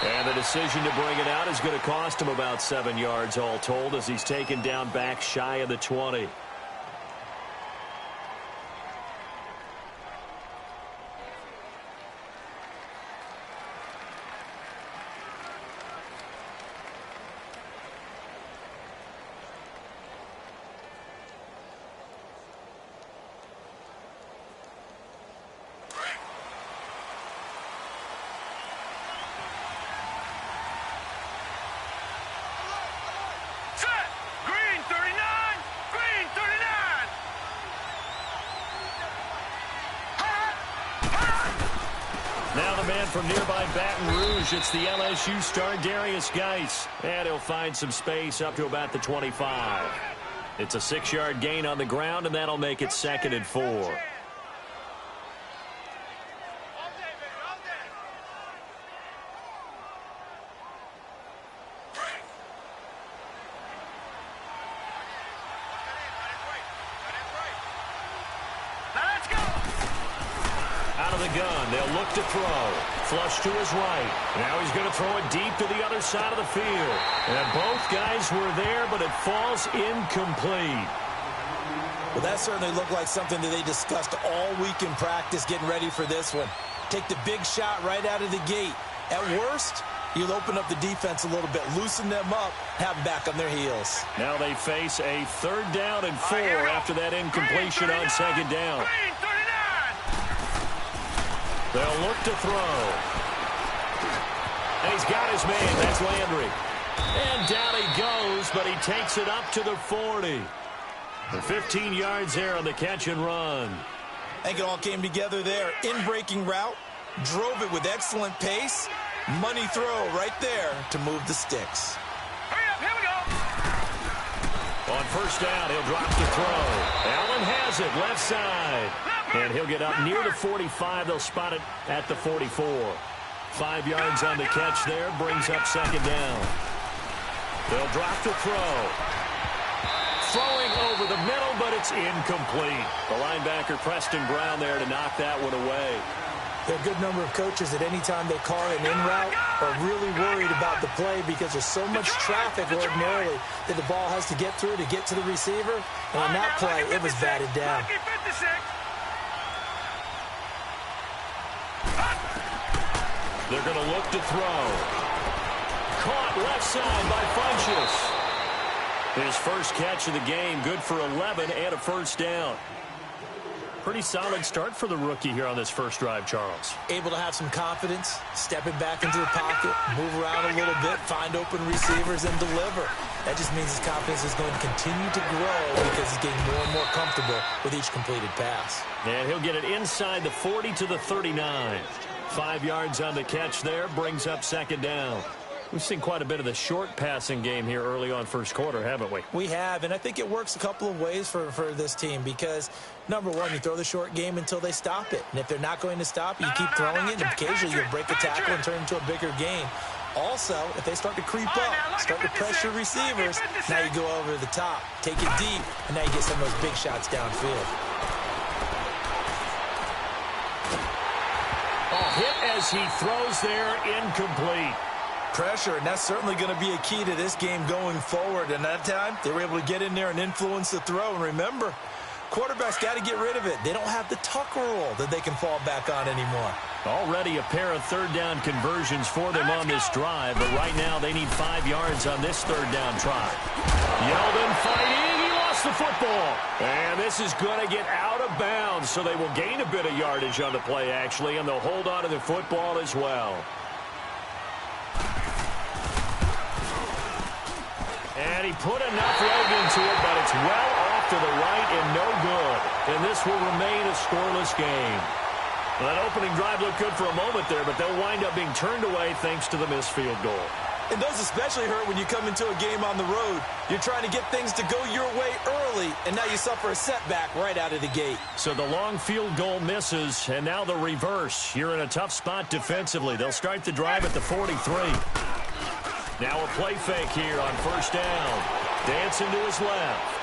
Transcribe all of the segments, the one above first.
And the decision to bring it out is going to cost him about 7 yards all told as he's taken down back shy of the 20. Now the man from nearby Baton Rouge, it's the LSU star Darius Geis. And he'll find some space up to about the 25. It's a 6-yard gain on the ground, and that'll make it 2nd and 4. Gun. They'll look to throw. Flush to his right. Now he's going to throw it deep to the other side of the field. And both guys were there, but it falls incomplete. Well, that certainly looked like something that they discussed all week in practice getting ready for this one. Take the big shot right out of the gate. At worst, you'll open up the defense a little bit, loosen them up, have them back on their heels. Now they face a 3rd down and 4 after that incompletion on 2nd down. They'll look to throw. And he's got his man. That's Landry. And down he goes, but he takes it up to the 40. The 15 yards there on the catch and run. I think it all came together there. In-breaking route, drove it with excellent pace. Money throw right there to move the sticks. Hurry up, here we go. On 1st down, he'll drop to throw. Allen has it, left side. And he'll get up near the 45. They'll spot it at the 44. 5 yards on the catch there. Brings up 2nd down. They'll drop to throw. Throwing over the middle, but it's incomplete. The linebacker, Preston Brown, there to knock that one away. There are a good number of coaches that any time they call an in route are really worried about the play because there's so much traffic ordinarily that the ball has to get through to get to the receiver. And on that play, it was batted down. They're going to look to throw. Caught left side by Funchess. His first catch of the game, good for 11 and a 1st down. Pretty solid start for the rookie here on this first drive, Charles. Able to have some confidence, stepping back into the pocket, move around a little bit, find open receivers, and deliver. That just means his confidence is going to continue to grow because he's getting more and more comfortable with each completed pass. And he'll get it inside the 40 to the 39. 5 yards on the catch there, brings up 2nd down. We've seen quite a bit of the short passing game here early on 1st quarter, haven't we? We have, and I think it works a couple of ways for this team because, number one, you throw the short game until they stop it. And if they're not going to stop it, you keep throwing it, and occasionally you'll break a tackle and turn it into a bigger game. Also, if they start to creep up, start to pressure receivers, now you go over the top, take it deep, and now you get some of those big shots downfield. Hit as he throws there, incomplete. Pressure, and that's certainly going to be a key to this game going forward. And that time, they were able to get in there and influence the throw. And remember, quarterbacks got to get rid of it. They don't have the tuck rule that they can fall back on anymore. Already a pair of 3rd down conversions for them on this drive, but right now they need 5 yards on this 3rd down try. Yeldon fighting. He lost the football. And this is going to get out of bounds, so they will gain a bit of yardage on the play, actually, and they'll hold on to the football as well. And he put enough leg into it, but it's well off to the right and no good. And this will remain a scoreless game. Well, that opening drive looked good for a moment there, but they'll wind up being turned away thanks to the missed field goal. And those especially hurt when you come into a game on the road. You're trying to get things to go your way early, and now you suffer a setback right out of the gate. So the long field goal misses, and now the reverse. You're in a tough spot defensively. They'll start the drive at the 43. Now a play fake here on 1st down. Dancing to his left.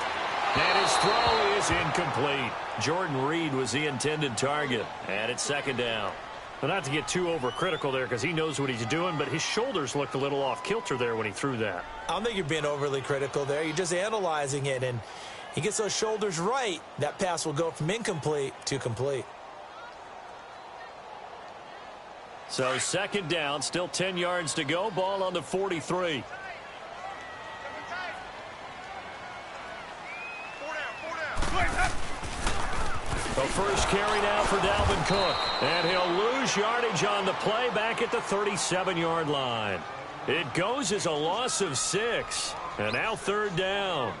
And his throw is incomplete. Jordan Reed was the intended target. And it's 2nd down. Well, not to get too overcritical there because he knows what he's doing, but his shoulders looked a little off kilter there when he threw that. I don't think you're being overly critical there. You're just analyzing it, and he gets those shoulders right. That pass will go from incomplete to complete. So second down, still 10 yards to go. Ball on the 43. The first carry now for Dalvin Cook. And he'll lose yardage on the play back at the 37-yard line. It goes as a loss of 6. And now third down.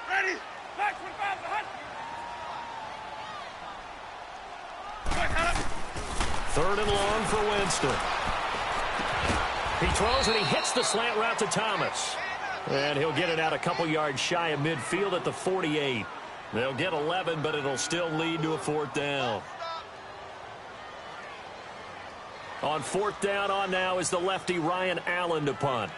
Ready? Back 25 to hunt. Third and long for Winston. He throws and he hits the slant route to Thomas. And he'll get it out a couple yards shy of midfield at the 48. They'll get 11, but it'll still lead to a fourth down. On fourth down on now is the lefty Ryan Allen to punt.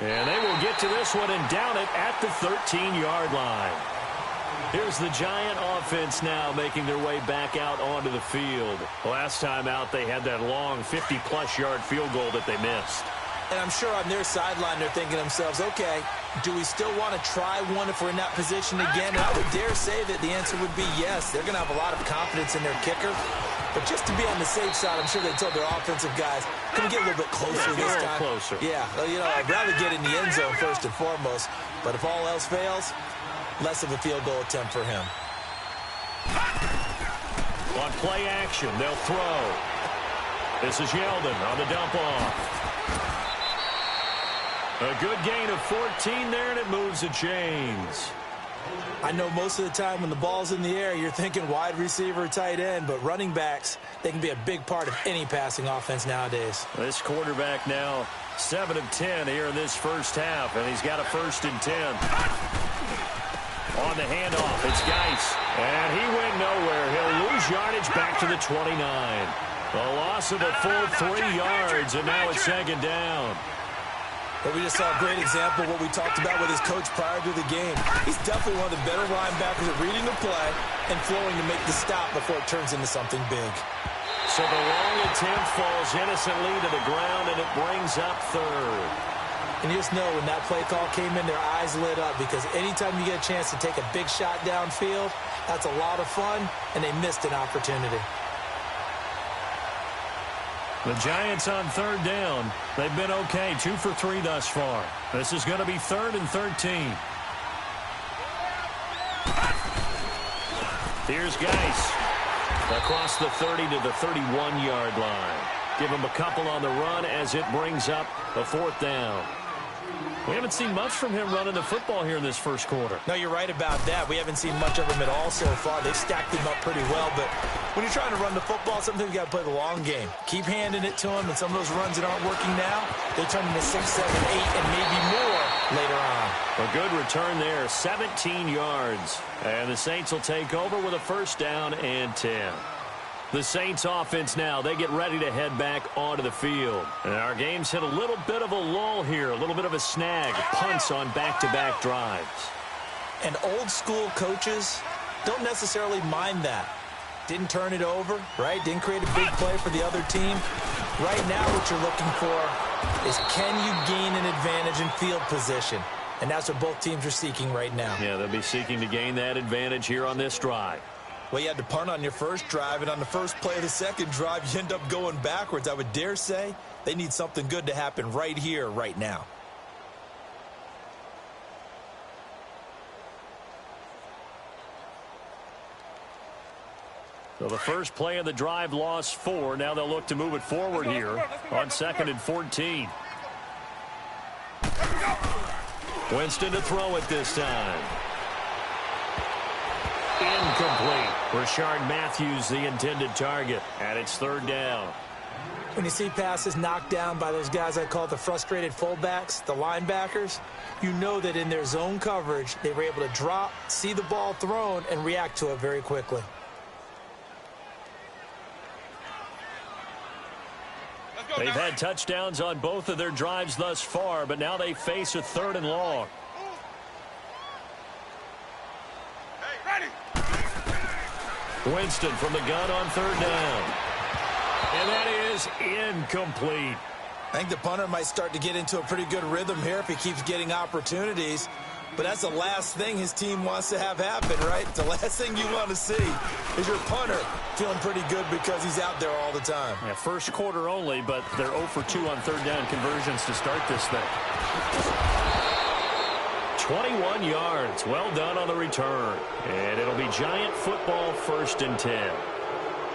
And they will get to this one and down it at the 13-yard line. Here's the Giant offense now making their way back out onto the field. Last time out, they had that long 50-plus yard field goal that they missed. And I'm sure on their sideline they're thinking to themselves, okay, do we still want to try one if we're in that position again? And I would dare say that the answer would be yes. They're going to have a lot of confidence in their kicker. But just to be on the safe side, I'm sure they told their offensive guys, can we get a little bit closer this time? Closer. Yeah, well, you know, I'd rather get in the end zone first and foremost. But if all else fails, less of a field goal attempt for him. On play action, they'll throw. This is Yeldon on the dump off. A good gain of 14 there, and it moves the chains. I know most of the time when the ball's in the air, you're thinking wide receiver, tight end, but running backs, they can be a big part of any passing offense nowadays. This quarterback now 7 of 10 here in this first half, and he's got a 1st and 10. On the handoff, it's Geis, and he went nowhere. He'll lose yardage back to the 29. A loss of a full 3 yards, and now it's second down. But we just saw a great example of what we talked about with his coach prior to the game. He's definitely one of the better linebackers at reading the play and flowing to make the stop before it turns into something big. So the long attempt falls innocently to the ground, and it brings up third. And you just know when that play call came in, their eyes lit up because anytime you get a chance to take a big shot downfield, that's a lot of fun, and they missed an opportunity. The Giants on third down. They've been okay, 2 for 3 thus far. This is going to be 3rd and 13. Here's Geis. Across the 30 to the 31-yard line. Give him a couple on the run as it brings up a 4th down. We haven't seen much from him running the football here in this first quarter. No, you're right about that. We haven't seen much of him at all so far. They've stacked him up pretty well, but when you're trying to run the football, sometimes you got to play the long game. Keep handing it to him, and some of those runs that aren't working now, they turn into 6, 7, 8, and maybe more later on. A good return there, 17 yards. And the Saints will take over with a 1st down and 10. The Saints offense now, they get ready to head back onto the field. And our game's hit a little bit of a lull here, a little bit of a snag, punts on back-to-back drives. And old school coaches don't necessarily mind that. Didn't turn it over, right? Didn't create a big play for the other team. Right now what you're looking for is can you gain an advantage in field position? And that's what both teams are seeking right now. Yeah, they'll be seeking to gain that advantage here on this drive. Well, you had to punt on your first drive, and on the first play of the second drive, you end up going backwards. I would dare say they need something good to happen right here, right now. So the first play of the drive lost 4. Now they'll look to move it forward here on 2nd and 14. Winston to throw it this time. Incomplete. Rashard Matthews, the intended target, and it's third down. When you see passes knocked down by those guys I call the frustrated fullbacks, the linebackers, you know that in their zone coverage, they were able to drop, see the ball thrown, and react to it very quickly. They've had touchdowns on both of their drives thus far, but now they face a 3rd and long. Winston from the gun on 3rd down. And that is incomplete. I think the punter might start to get into a pretty good rhythm here if he keeps getting opportunities. But that's the last thing his team wants to have happen, right? The last thing you want to see is your punter feeling pretty good because he's out there all the time. Yeah, first quarter only, but they're 0 for 2 on 3rd down conversions to start this thing. 21 yards. Well done on the return. And it'll be Giant football, 1st and 10.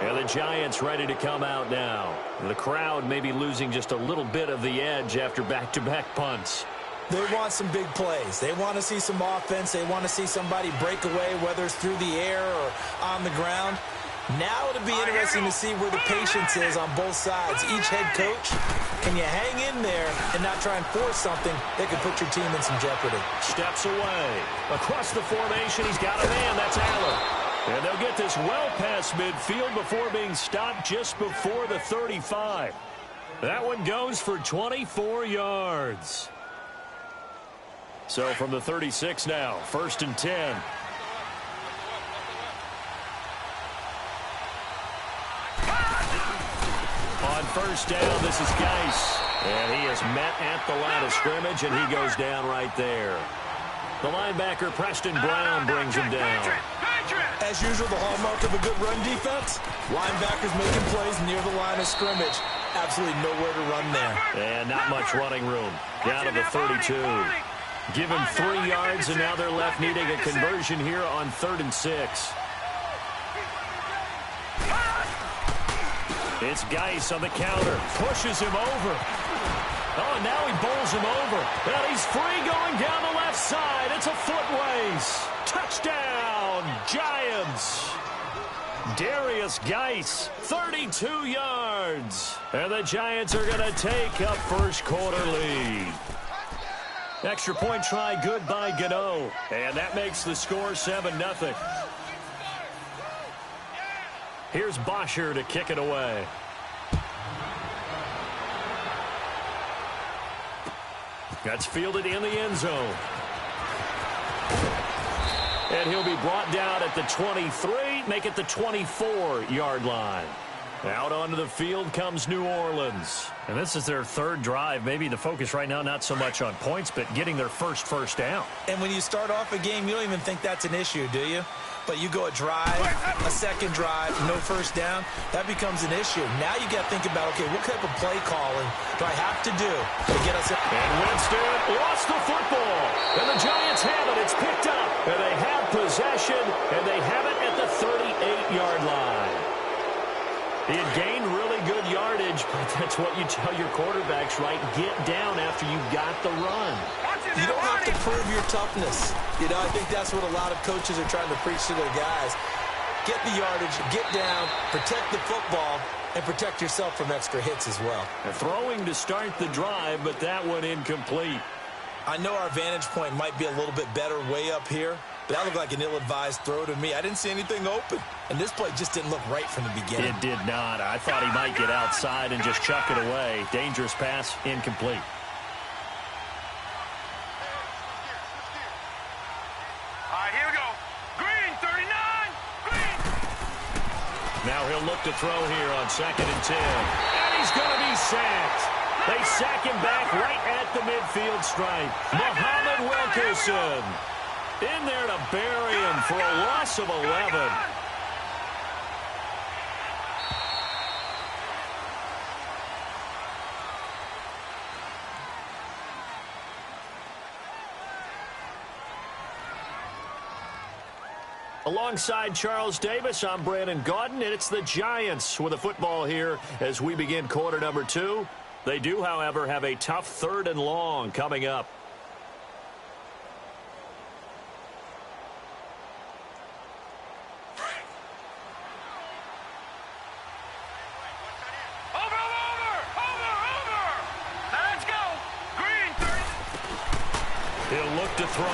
And the Giants ready to come out now. The crowd may be losing just a little bit of the edge after back-to-back punts. They want some big plays. They want to see some offense. They want to see somebody break away, whether it's through the air or on the ground. Now it'll be interesting to see where the patience is on both sides. Each head coach, can you hang in there and not try and force something that could put your team in some jeopardy? Steps away. Across the formation, he's got a man. That's Allen. And they'll get this well past midfield before being stopped just before the 35. That one goes for 24 yards. So from the 36 now, 1st and 10. On 1st down, this is Geis. And he is met at the line of scrimmage, and he goes down right there. The linebacker, Preston Brown, brings him down. As usual, the hallmark of a good run defense, linebackers making plays near the line of scrimmage. Absolutely nowhere to run there. And not much running room. Down to the 32. Give him 3 yards, and now they're left needing a conversion here on 3rd and 6. It's Geis on the counter. Pushes him over. Oh, and now he bowls him over. And he's free going down the left side. It's a foot race. Touchdown, Giants. Darius Geis, 32 yards. And the Giants are going to take a first quarter lead. Extra point try good by Gano. And that makes the score 7-0. Here's Bosher to kick it away. That's fielded in the end zone. And he'll be brought down at the 23, make it the 24-yard line. Out onto the field comes New Orleans. And this is their 3rd drive. Maybe the focus right now not so much on points, but getting their first down. And when you start off a game, you don't even think that's an issue, do you? But you go a drive, a second drive, no first down, that becomes an issue. Now you got to think about, okay, what type of play calling do I have to do to get us in? And Winston lost the football. And the Giants have it. It's picked up. And they have possession, and they have it at the 38-yard line. He had gained really good yardage, but that's what you tell your quarterbacks, right? Get down after you got the run. You don't have to prove your toughness. You know, I think that's what a lot of coaches are trying to preach to their guys. Get the yardage, get down, protect the football, and protect yourself from extra hits as well. Throwing to start the drive, but that one incomplete. I know our vantage point might be a little bit better way up here, but that looked like an ill-advised throw to me. I didn't see anything open, and this play just didn't look right from the beginning. It did not. I thought he might get outside and just chuck it away. Dangerous pass, incomplete. All right, here we go. Green, 39. Green. Now he'll look to throw here on 2nd and 10. And he's going to be sacked. They sack him back right at the midfield stripe. Muhammad Wilkerson in there to bury him for a loss of 11. Alongside Charles Davis, I'm Brandon Gaudin, and it's the Giants with the football here as we begin quarter number 2. They do, however, have a tough 3rd and long coming up. look to throw.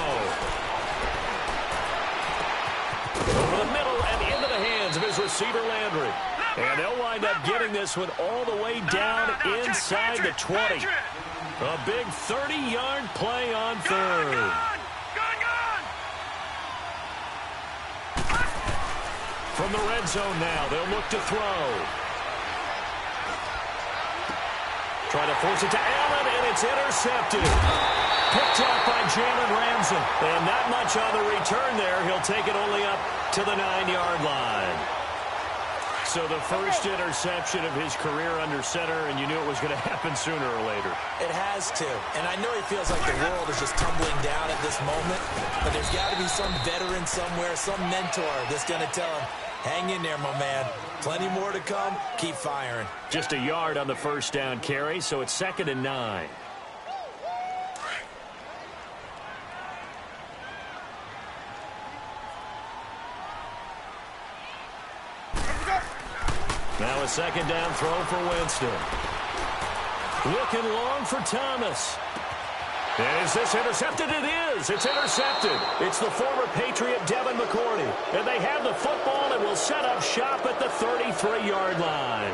Over the middle and into the hands of his receiver, Landry. And they'll wind up getting this one all the way down inside the 20. A big 30-yard play on third. From the red zone now, they'll look to throw. Trying to force it to Allen, and it's intercepted. Picked up by Jalen Ramsey. And not much on the return there. He'll take it only up to the 9-yard line. So the first interception of his career under center, and you knew it was going to happen sooner or later. It has to. And I know he feels like the world is just tumbling down at this moment, but there's got to be some veteran somewhere, some mentor that's going to tell him, hang in there, my man. Plenty more to come. Keep firing. Just a yard on the first down carry, so it's 2nd and 9. Now a 2nd down throw for Winston. Looking long for Thomas. And is this intercepted? It is. It's intercepted. It's the former Patriot Devin McCourty. And they have the football and will set up shop at the 33-yard line.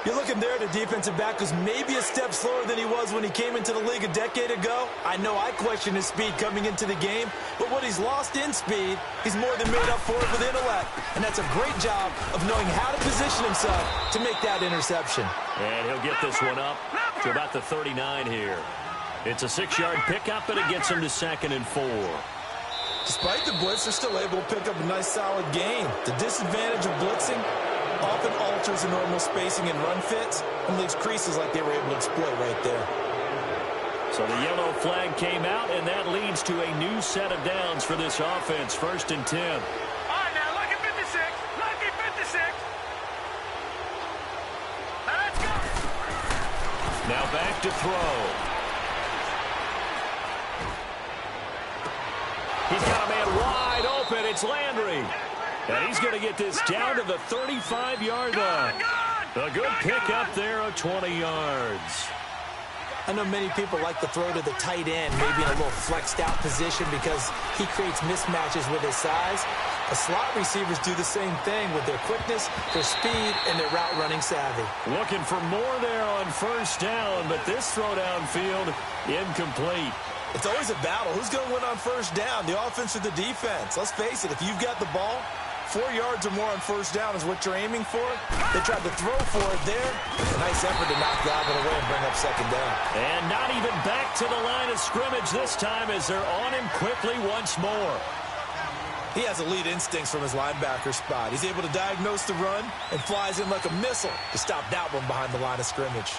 You're looking there at the defensive back who's maybe a step slower than he was when he came into the league a decade ago. I know I questioned his speed coming into the game, but what he's lost in speed, he's more than made up for it with intellect. And that's a great job of knowing how to position himself to make that interception. And he'll get this one up to about the 39 here. It's a 6-yard pickup, and it gets him to 2nd and 4. Despite the blitz, they're still able to pick up a nice solid gain. The disadvantage of blitzing often alters the normal spacing and run fits and leaves creases like they were able to exploit right there. So the yellow flag came out, and that leads to a new set of downs for this offense. 1st and 10. All right, now look at 56. Look at 56. Now let's go. Now back to throw. He's got a man wide open. It's Landry. And he's going to get this down to the 35-yard line. A good pick up there of 20 yards. I know many people like to throw to the tight end, maybe in a little flexed out position because he creates mismatches with his size. The slot receivers do the same thing with their quickness, their speed, and their route running savvy. Looking for more there on 1st down, but this throw downfield incomplete. It's always a battle. Who's going to win on 1st down, the offense or the defense? Let's face it, if you've got the ball, 4 yards or more on 1st down is what you're aiming for. They tried to throw for it there. A nice effort to knock Godwin away and bring up 2nd down. And not even back to the line of scrimmage this time as they're on him quickly once more. He has elite instincts from his linebacker spot. He's able to diagnose the run and flies in like a missile to stop that one behind the line of scrimmage.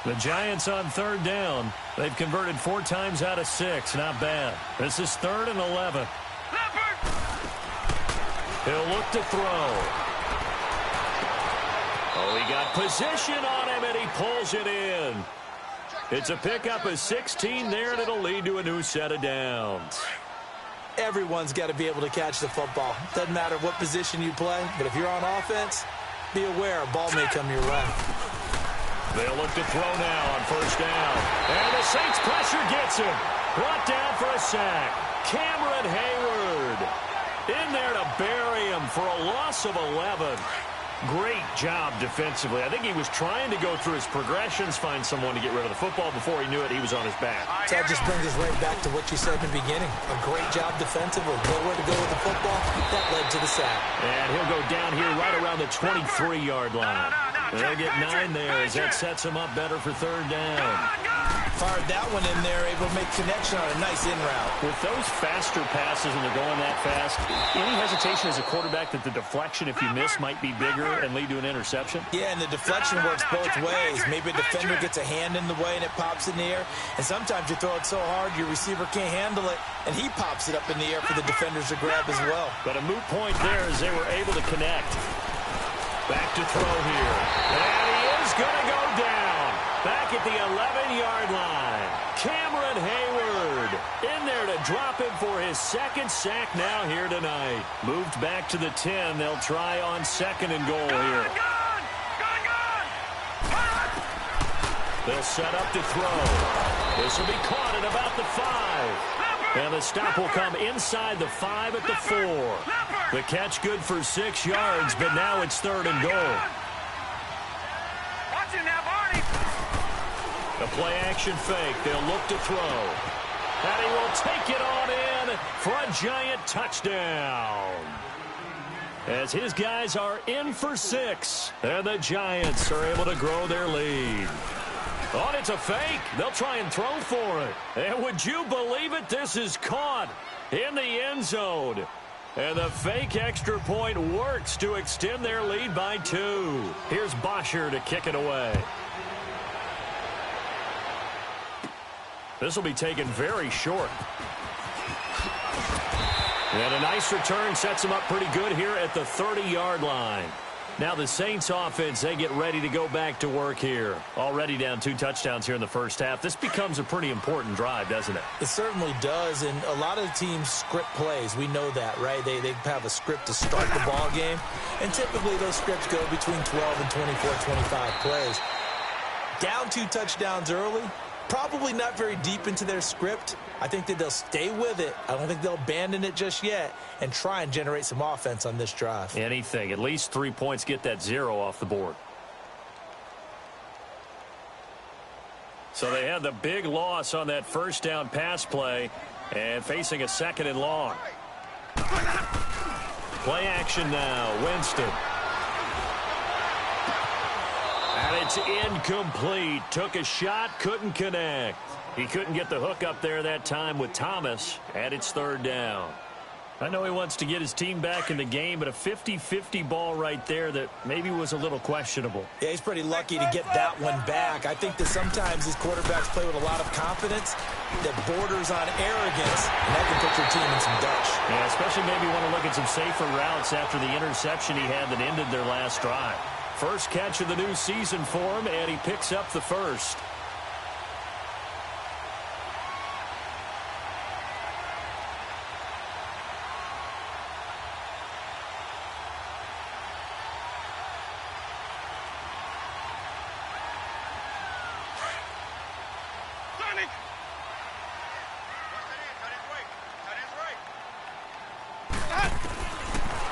The Giants on 3rd down. They've converted 4 times out of 6. Not bad. This is 3rd and 11. He'll look to throw. Oh, he got position on him, and he pulls it in. It's a pickup of 16 there, and it'll lead to a new set of downs. Everyone's got to be able to catch the football. Doesn't matter what position you play, but if you're on offense, be aware a ball may come your way. They'll look to throw now on 1st down. And the Saints pressure gets him. Brought down for a sack. Cameron Hayward in there to bury him for a loss of 11. Great job defensively. I think he was trying to go through his progressions, find someone to get rid of the football. Before he knew it, he was on his back. So that just brings us right back to what you said in the beginning. A great job defensively. Nowhere to go with the football. That led to the sack. And he'll go down here right around the 23-yard line. They'll get 9 there as that sets him up better for 3rd down. Fired that one in there, able to make connection on a nice in route. With those faster passes when they're going that fast, any hesitation as a quarterback that the deflection, if you miss, might be bigger and lead to an interception? Yeah, and the deflection works both ways. Maybe a defender gets a hand in the way and it pops in the air. And sometimes you throw it so hard your receiver can't handle it, and he pops it up in the air for the defenders to grab as well. But a moot point there as they were able to connect. Back to throw here. And he is going to go down. Back at the 11-yard line. Cameron Hayward in there to drop him for his 2nd sack now here tonight. Moved back to the 10. They'll try on 2nd and goal here. They'll set up to throw. This will be caught at about the 5. And the stop will come inside the 5 at the 4. The catch good for 6 yards, but now it's 3rd and goal. Watch it now, Barney. A play-action fake. They'll look to throw. And he will take it on in for a giant touchdown. As his guys are in for 6. And the Giants are able to grow their lead. Oh, it's a fake. They'll try and throw for it. And would you believe it? This is caught in the end zone. And the fake extra point works to extend their lead by 2. Here's Bosher to kick it away. This will be taken very short. And a nice return sets him up pretty good here at the 30-yard line. Now the Saints offense, they get ready to go back to work here. Already down 2 touchdowns here in the first half. This becomes a pretty important drive, doesn't it? It certainly does, and a lot of teams script plays. We know that, right? They have a script to start the ball game, and typically those scripts go between 12 and 24, 25 plays. Down 2 touchdowns early, probably not very deep into their script. I think that they'll stay with it. I don't think they'll abandon it just yet and try and generate some offense on this drive. Anything. At least 3 points, get that 0 off the board. So they had the big loss on that first down pass play and facing a 2nd and long. Play action now. Winston. And it's incomplete. Took a shot, couldn't connect. He couldn't get the hook up there that time with Thomas, and it's 3rd down. I know he wants to get his team back in the game, but a 50-50 ball right there that maybe was a little questionable. Yeah, he's pretty lucky to get that one back. I think that sometimes these quarterbacks play with a lot of confidence that borders on arrogance, and that can put your team in some dutch. Yeah, especially maybe want to look at some safer routes after the interception he had that ended their last drive. First catch of the new season for him, and he picks up the first.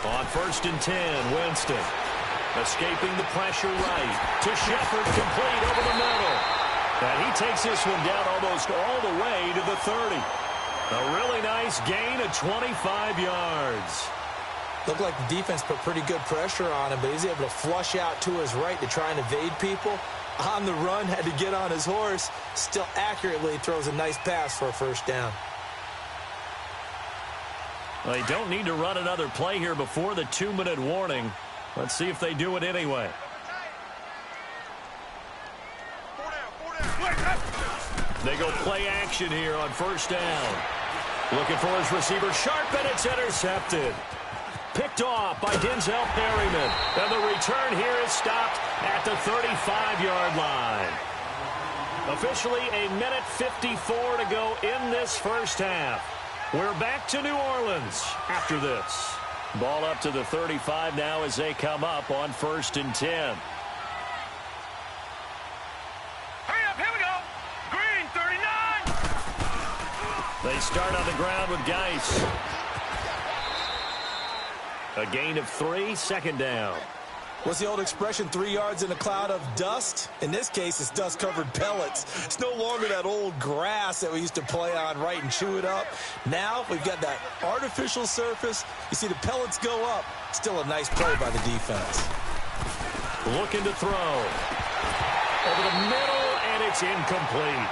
On 1st and 10, Winston. Escaping the pressure right to Shepard, complete over the middle. And he takes this one down almost all the way to the 30. A really nice gain of 25 yards. Looked like the defense put pretty good pressure on him, but he's able to flush out to his right to try and evade people. On the run, had to get on his horse. Still accurately throws a nice pass for a first down. Well, they don't need to run another play here before the 2-minute warning. Let's see if they do it anyway. They go play action here on first down. Looking for his receiver, Sharp, and it's intercepted. Picked off by Denzel Perryman. And the return here is stopped at the 35-yard line. Officially a minute 54 to go in this first half. We're back to New Orleans after this. Ball up to the 35 now as they come up on 1st and 10. Hurry up, here we go. Green, 39. They start on the ground with Geis. A gain of 3, 2nd down. What's the old expression, 3 yards in a cloud of dust? In this case, it's dust-covered pellets. It's no longer that old grass that we used to play on, right, and chew it up. Now we've got that artificial surface. You see the pellets go up. Still a nice play by the defense. Looking to throw. Over the middle, and it's incomplete.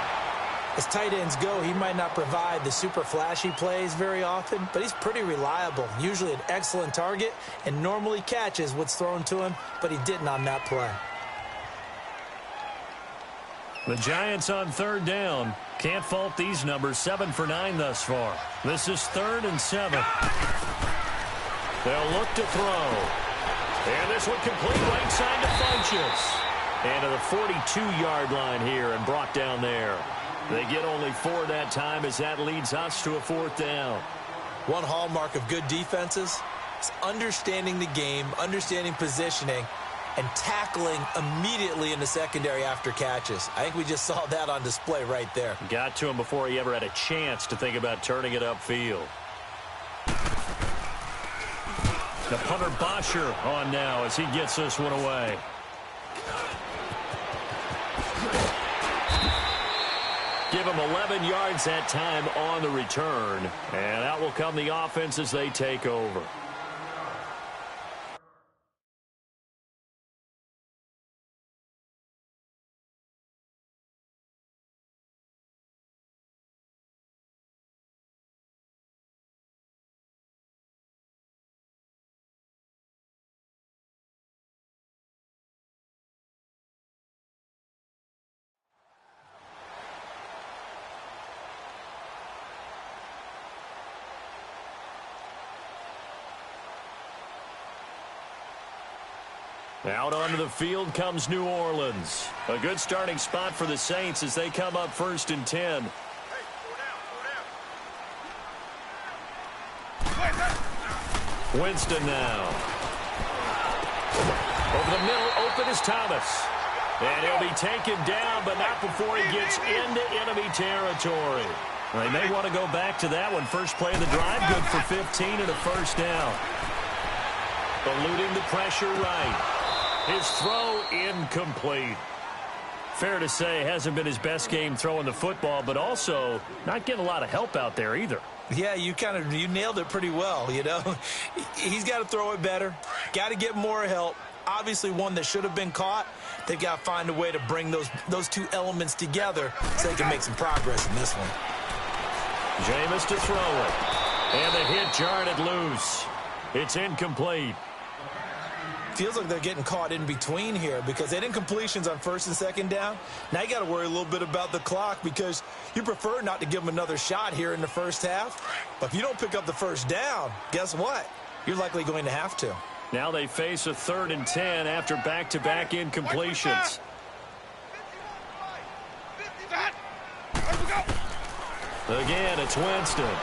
As tight ends go, he might not provide the super flashy plays very often, but he's pretty reliable. Usually an excellent target and normally catches what's thrown to him, but he didn't on that play. The Giants on 3rd down. Can't fault these numbers. 7 for 9 thus far. This is 3rd and 7. They'll look to throw. And this one complete right side to Funchess. And to the 42-yard line here and brought down there. They get only 4 that time as that leads us to a 4th down. One hallmark of good defenses is understanding the game, understanding positioning, and tackling immediately in the secondary after catches. I think we just saw that on display right there. Got to him before he ever had a chance to think about turning it upfield. The punter Bosher on now as he gets this one away. Give him 11 yards that time on the return. And out will come the offense as they take over. Out onto the field comes New Orleans. A good starting spot for the Saints as they come up 1st and 10. Winston now. Over the middle, open is Thomas. And he'll be taken down, but not before he gets into enemy territory. They may want to go back to that one. First play of the drive, good for 15 and a first down. Eluding the pressure right. His throw incomplete. Fair to say, hasn't been his best game throwing the football, but also not getting a lot of help out there either. Yeah, you nailed it pretty well, you know. He's got to throw it better. Got to get more help. Obviously one that should have been caught. They've got to find a way to bring those two elements together so they can make some progress in this one. Jameis to throw it. And the hit jarred it loose. It's incomplete. Feels like they're getting caught in between here because they didn't completions on 1st and 2nd down. Now you got to worry a little bit about the clock because you prefer not to give them another shot here in the first half. But if you don't pick up the first down, guess what? You're likely going to have to. Now they face a 3rd and 10 after back-to-back incompletions. Again, it's Winston.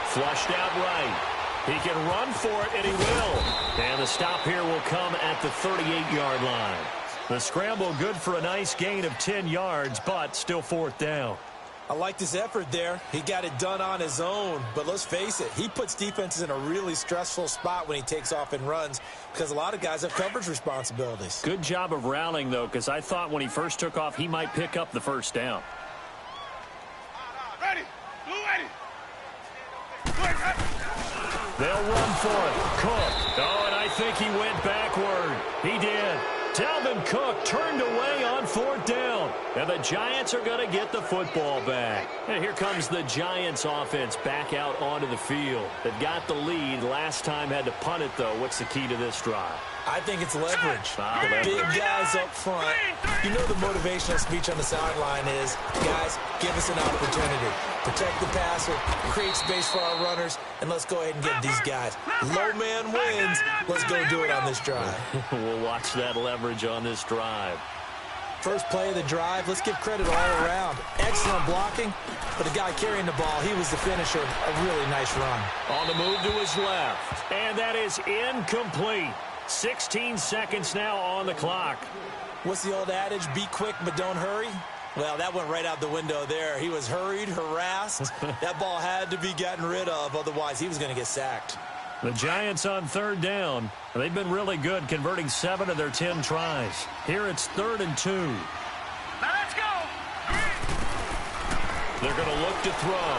Flushed out right. He can run for it, and he will. And the stop here will come at the 38-yard line. The scramble good for a nice gain of 10 yards, but still 4th down. I like this effort there. He got it done on his own. But let's face it, he puts defenses in a really stressful spot when he takes off and runs because a lot of guys have coverage responsibilities. Good job of rallying, though, because I thought when he first took off, he might pick up the first down. Ready. Blue ready. They'll run for it. Cook. Oh, and I think he went backward. He did. Dalvin Cook turned away on 4th down. And the Giants are going to get the football back. And here comes the Giants offense back out onto the field. They've got the lead. Last time had to punt it, though. What's the key to this drive? I think it's leverage. The big guys up front. You know the motivational speech on the sideline is, guys, give us an opportunity. Protect the passer, create space for our runners, and let's go ahead and get these guys. Low man wins. Let's go do it on this drive. We'll watch that leverage on this drive. First play of the drive, let's give credit all around. Excellent blocking, but the guy carrying the ball, he was the finisher. A really nice run. On the move to his left, and that is incomplete. 16 seconds now on the clock. What's the old adage? Be quick, but don't hurry. Well, that went right out the window there. He was hurried, harassed. That ball had to be gotten rid of, otherwise he was going to get sacked. The Giants on 3rd down. They've been really good, converting 7 of their 10 tries. Here it's 3rd and 2. Now let's go. They're going to look to throw.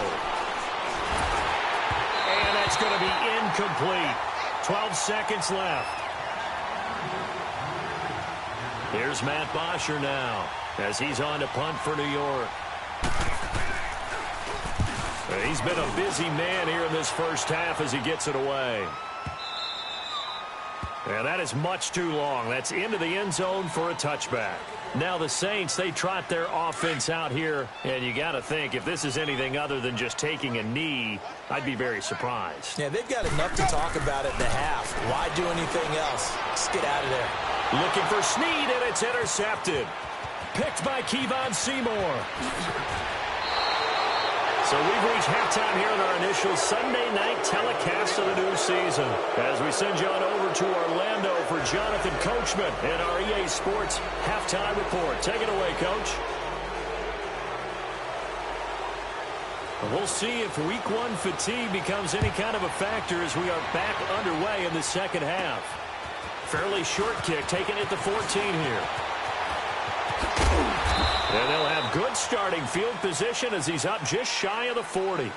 And that's going to be incomplete. 12 seconds left. Here's Matt Bosher now as he's on to punt for New York. He's been a busy man here in this first half as he gets it away. And that is much too long. That's into the end zone for a touchback. Now the Saints, they trot their offense out here, and you got to think if this is anything other than just taking a knee, I'd be very surprised. Yeah, they've got enough to talk about at the half. Why do anything else? Just get out of there. Looking for Snead, and it's intercepted. Picked by Kevon Seymour. So we've reached halftime here in our initial Sunday night telecast of the new season. As we send you on over to Orlando for Jonathan Coachman in our EA Sports halftime report. Take it away, Coach. We'll see if week one fatigue becomes any kind of a factor as we are back underway in the second half. Fairly short kick taken at the 14 here. And they'll have good starting field position as he's up just shy of the 40.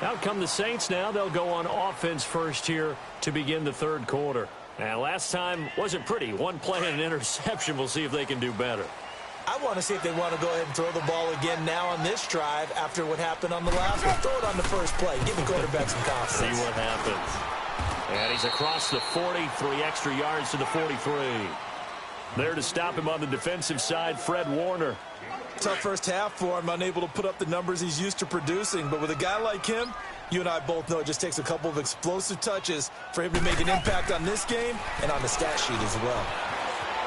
Out come the Saints now. They'll go on offense first here to begin the third quarter. Now, last time wasn't pretty. One play and an interception. We'll see if they can do better. I want to see if they want to go ahead and throw the ball again now on this drive after what happened on the last one. Throw it on the first play. Give the quarterback some confidence. See what happens. And he's across the 40, 3 extra yards to the 43. There to stop him on the defensive side, Fred Warner. Tough first half for him, unable to put up the numbers he's used to producing. But with a guy like him, you and I both know it just takes a couple of explosive touches for him to make an impact on this game and on the stat sheet as well.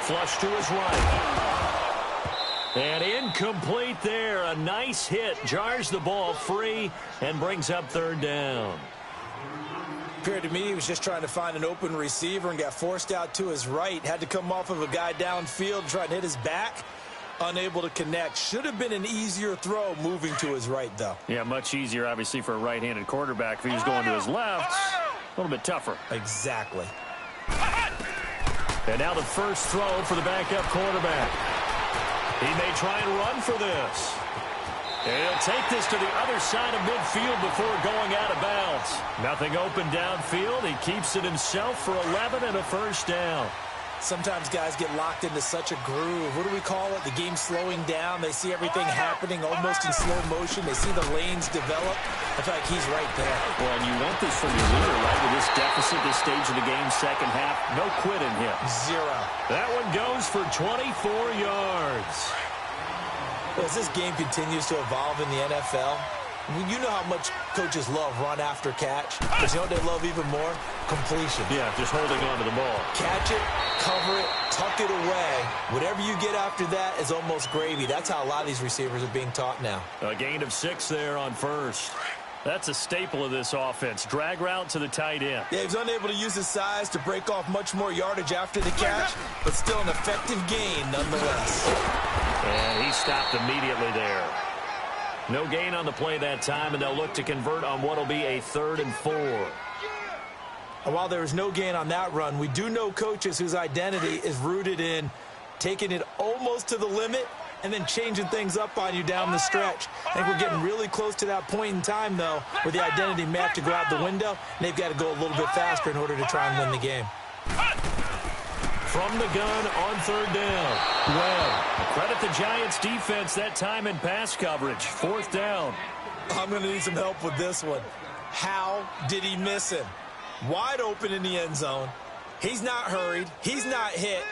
Flush to his right. And incomplete there. A nice hit. Jars the ball free and brings up third down. Appeared to me he was just trying to find an open receiver and got forced out to his right. Had to come off of a guy downfield, try to hit his back. Unable to connect. Should have been an easier throw moving to his right, though. Yeah, much easier, obviously, for a right-handed quarterback. If he was going to his left, a little bit tougher. Exactly. And now the first throw for the backup quarterback. He may try and run for this. And he'll take this to the other side of midfield before going out of bounds. Nothing open downfield. He keeps it himself for 11 and a first down. Sometimes guys get locked into such a groove. What do we call it? The game slowing down. They see everything happening almost in slow motion. They see the lanes develop. I feel like he's right there. Well, and you want this from your leader, right? With this deficit, this stage of the game, second half, no quitting him. 0. That one goes for 24 yards. Well, as this game continues to evolve in the NFL, you know how much coaches love run after catch. But you know what they love even more? Completion. Yeah, just holding on to the ball. Catch it, cover it, tuck it away. Whatever you get after that is almost gravy. That's how a lot of these receivers are being taught now. A gain of 6 there on first. That's a staple of this offense. Drag route to the tight end. Yeah, he's unable to use his size to break off much more yardage after the catch, but still an effective gain nonetheless. And he stopped immediately there. No gain on the play that time, and they'll look to convert on what will be a 3rd and 4. And while there was no gain on that run, we do know coaches whose identity is rooted in taking it almost to the limit and then changing things up on you down the stretch. I think we're getting really close to that point in time, though, where the identity may have to go out the window, and they've got to go a little bit faster in order to try and win the game. From the gun on 3rd down. Well, credit the Giants' defense that time in pass coverage. 4th down. I'm going to need some help with this one. How did he miss him? Wide open in the end zone. He's not hurried. He's not hit.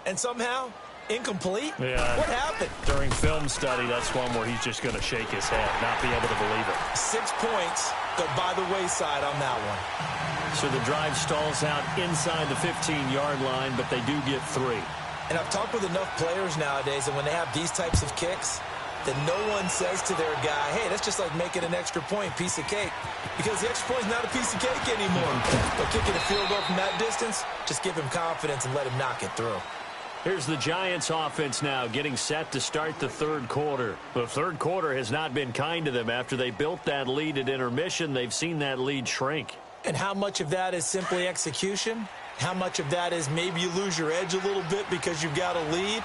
And somehow, incomplete? Yeah. What happened? During film study, that's one where he's just going to shake his head, not be able to believe it. 6 points go by the wayside on that one. So the drive stalls out inside the 15-yard line, but they do get 3. And I've talked with enough players nowadays, and when they have these types of kicks, that no one says to their guy, hey, that's just like making an extra point, piece of cake. Because the extra point is not a piece of cake anymore. But kicking a field goal from that distance, just give him confidence and let him knock it through. Here's the Giants offense now getting set to start the 3rd quarter. The 3rd quarter has not been kind to them. After they built that lead at intermission, they've seen that lead shrink. And how much of that is simply execution? How much of that is maybe you lose your edge a little bit because you've got a lead?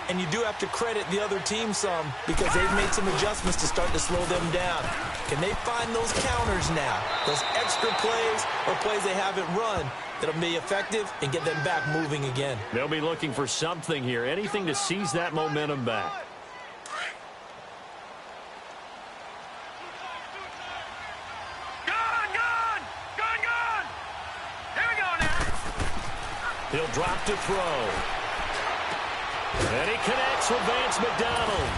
And you do have to credit the other team some because they've made some adjustments to start to slow them down. Can they find those counters now, those extra plays or plays they haven't run that'll be effective and get them back moving again? They'll be looking for something here, anything to seize that momentum back. He'll drop to throw. And he connects with Vance McDonald.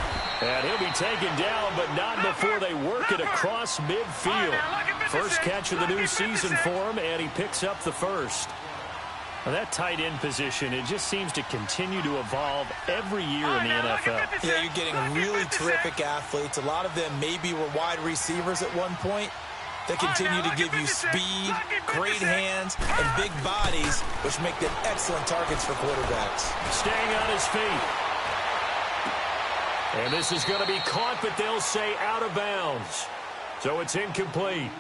And he'll be taken down, but not before they work it across midfield. First catch of the new season for him, and he picks up the first. Well, that tight end position, it just seems to continue to evolve every year in the NFL. Yeah, you're getting really terrific athletes. A lot of them maybe were wide receivers at one point. They continue to give you speed, great hands, and big bodies, which make them excellent targets for quarterbacks. Staying on his feet. And this is going to be caught, but they'll say out of bounds. So it's incomplete.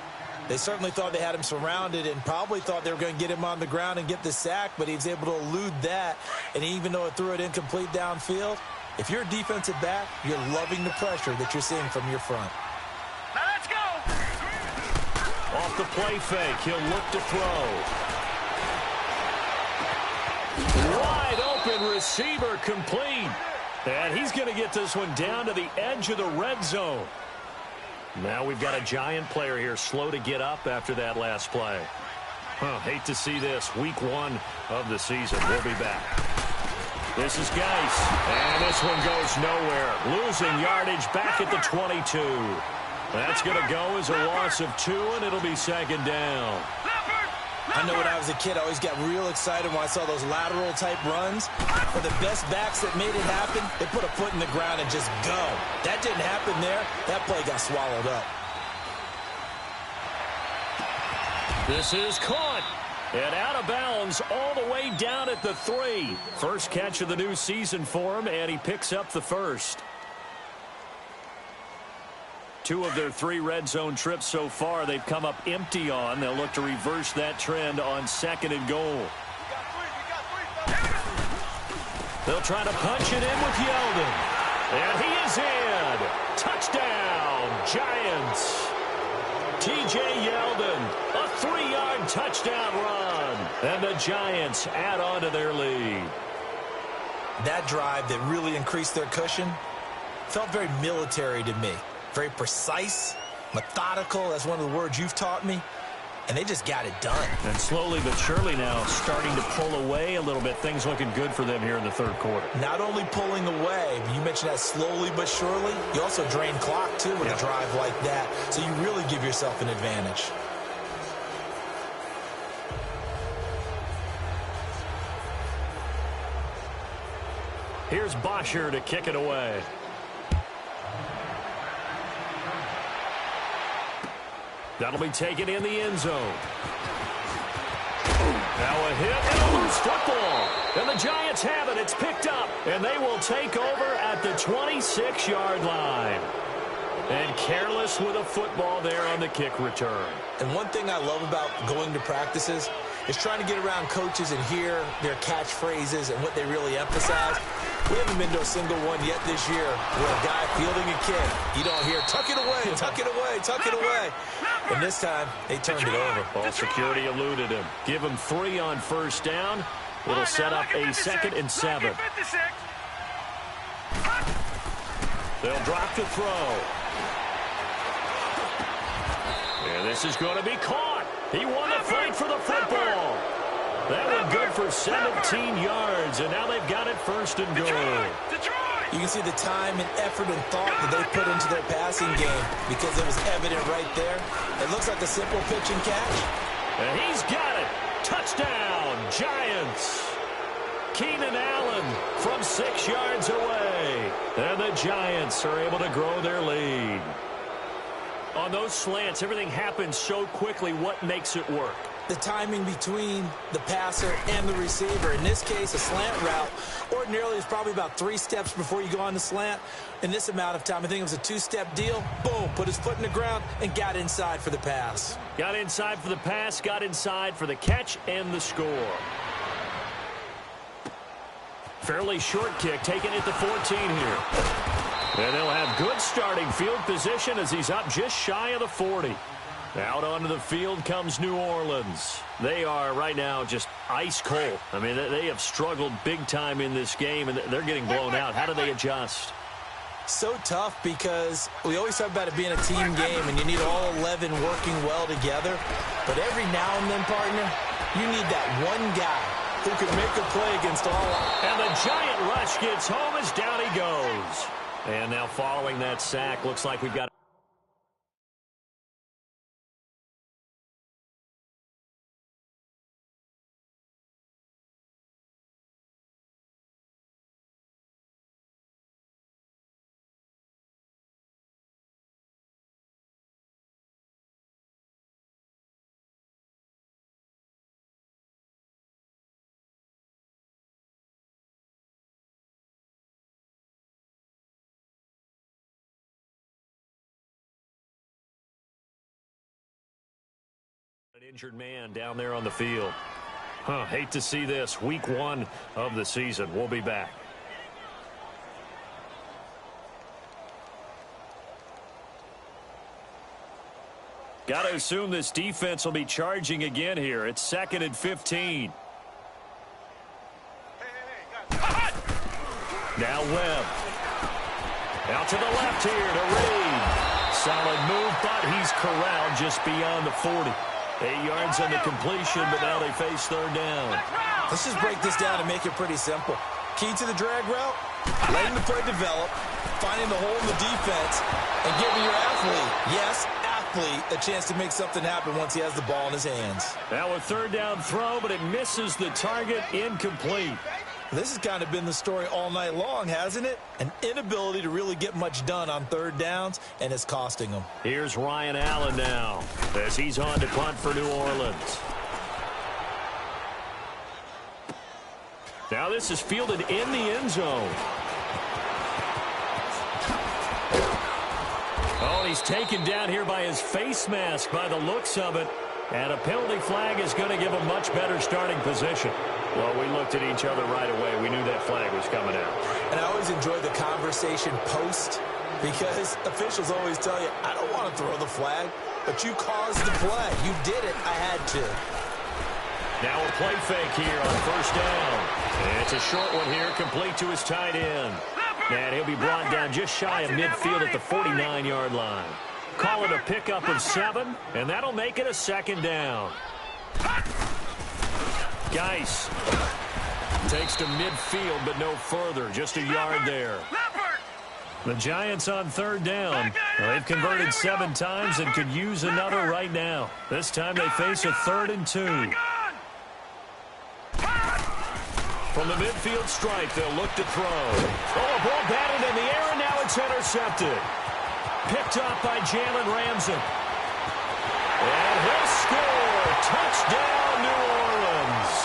They certainly thought they had him surrounded and probably thought they were going to get him on the ground and get the sack, but he was able to elude that. And even though it threw it incomplete downfield, if you're a defensive back, you're loving the pressure that you're seeing from your front. Now let's go. Off the play fake, he'll look to throw. Wide open receiver complete. And he's going to get this one down to the edge of the red zone. Now we've got a Giant player here slow to get up after that last play. Hate to see this. Week 1 of the season. We'll be back. This is Geis. And this one goes nowhere. Losing yardage back at the 22. That's going to go as a loss of 2, and it'll be second down. I know when I was a kid, I always got real excited when I saw those lateral-type runs. For the best backs that made it happen, they put a foot in the ground and just go. That didn't happen there. That play got swallowed up. This is caught. And out of bounds all the way down at the 3. First catch of the new season for him, and he picks up the first. 2 of their 3 red zone trips so far, they've come up empty on. They'll look to reverse that trend on 2nd and goal. They'll try to punch it in with Yeldon. And he is in. Touchdown, Giants. T.J. Yeldon, a 3-yard touchdown run. And the Giants add on to their lead. That drive that really increased their cushion felt very military to me. Very precise, methodical. That's one of the words you've taught me. And they just got it done. And slowly but surely now starting to pull away a little bit. Things looking good for them here in the 3rd quarter. Not only pulling away, you mentioned that slowly but surely, you also drain clock, too, with a drive like that. So you really give yourself an advantage. Here's Bosher to kick it away. That'll be taken in the end zone. Now a hit and a loose football. And the Giants have it. It's picked up. And they will take over at the 26-yard line. And careless with a football there on the kick return. And one thing I love about going to practices is trying to get around coaches and hear their catchphrases and what they really emphasize. We haven't been to a single one yet this year where a guy fielding a kick, you don't hear, tuck it away, tuck it away, tuck it away. And this time, they turned it over. Ball security eluded him. Give him 3 on first down. It'll set up a 2nd and 7. They'll drop to throw. And this is going to be caught. He won the fight for the football. That one good for 17 yards, and now they've got it 1st and goal. You can see the time and effort and thought that they put into their passing game because it was evident right there. It looks like a simple pitch and catch. And he's got it. Touchdown, Giants. Keenan Allen from 6 yards away. And the Giants are able to grow their lead. On those slants, everything happens so quickly. What makes it work? The timing between the passer and the receiver. In this case, a slant route ordinarily is probably about 3 steps before you go on the slant. In this amount of time, I think it was a 2-step deal. Boom, put his foot in the ground and got inside for the pass. Got inside for the pass, got inside for the catch and the score. Fairly short kick, taken at the 14 here. And they'll have good starting field position as he's up just shy of the 40. Out onto the field comes New Orleans. They are right now just ice cold. I mean, they have struggled big time in this game, and they're getting blown out. How do they adjust? So tough because we always talk about it being a team game, and you need all 11 working well together. But every now and then, partner, you need that one guy who can make a play against all. And the Giant rush gets home as down he goes. And now following that sack, looks like we've got Injured man down there on the field. Hate to see this. Week 1 of the season. We'll be back. Got to assume this defense will be charging again here. It's 2nd and 15. Now Webb. Out to the left here to Reed. Solid move, but he's corralled just beyond the 40. 8 yards on the completion, but now they face 3rd down. Let's just break this down and make it pretty simple. Key to the drag route, letting the play develop, finding the hole in the defense, and giving your athlete a chance to make something happen once he has the ball in his hands. Now a 3rd down throw, but it misses the target, incomplete. This has kind of been the story all night long, hasn't it? An inability to really get much done on 3rd downs, and it's costing them. Here's Ryan Allen now as he's on to punt for New Orleans. Now this is fielded in the end zone. Oh, he's taken down here by his face mask by the looks of it. And a penalty flag is going to give a much better starting position. Well, we looked at each other right away. We knew that flag was coming out. And I always enjoy the conversation post because officials always tell you, I don't want to throw the flag, but you caused the play. You did it. I had to. Now a play fake here on 1st down. And it's a short one here, complete to his tight end. And he'll be brought down just shy of midfield at the 49-yard line. Call it a pickup of 7, and that'll make it a 2nd down. Geis takes to midfield, but no further. Just a yard there. The Giants on 3rd down. They've converted 7 times and could use another right now. This time they face a 3rd and 2. From the midfield stripe, they'll look to throw. Oh, a ball batted in the air, and now it's intercepted. Picked up by Jalen Ramsey. And he'll score. Touchdown, New Orleans.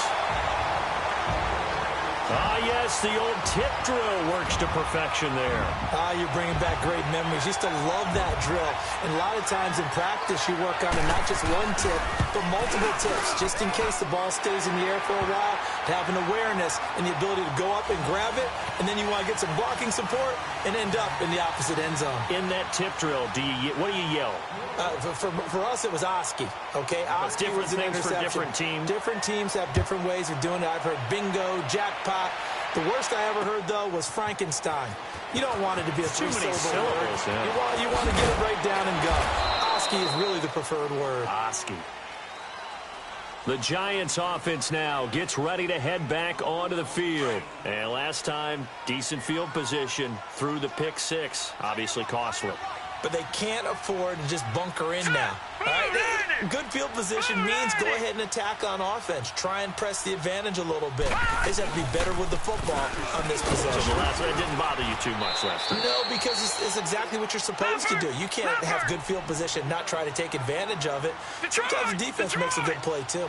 Ah, yes, the old tip drill works to perfection there. You're bringing back great memories. Used to love that drill. And a lot of times in practice, you work on it, not just one tip, but multiple tips, just in case the ball stays in the air for a while, to have an awareness and the ability to go up and grab it, and then you want to get some blocking support and end up in the opposite end zone. In that tip drill, what do you yell? For us, it was Oski. Okay, Oski different was an things interception. for different teams. Different teams have different ways of doing it. I've heard bingo, jackpot. The worst I ever heard, though, was Frankenstein. You don't want it to be a three-syllable word. Yeah. You want to get it right down and go. Oski is really the preferred word. Oski. The Giants offense now gets ready to head back onto the field. And last time, decent field position through the pick 6. Obviously costly. But they can't afford to just bunker in now. All right? Good field position means go ahead and attack on offense. Try and press the advantage a little bit. They just have to be better with the football on this possession. So the last one didn't bother you too much last time. No, because it's exactly what you're supposed to do. You can't have good field position, not try to take advantage of it. Sometimes the defense makes a good play, too.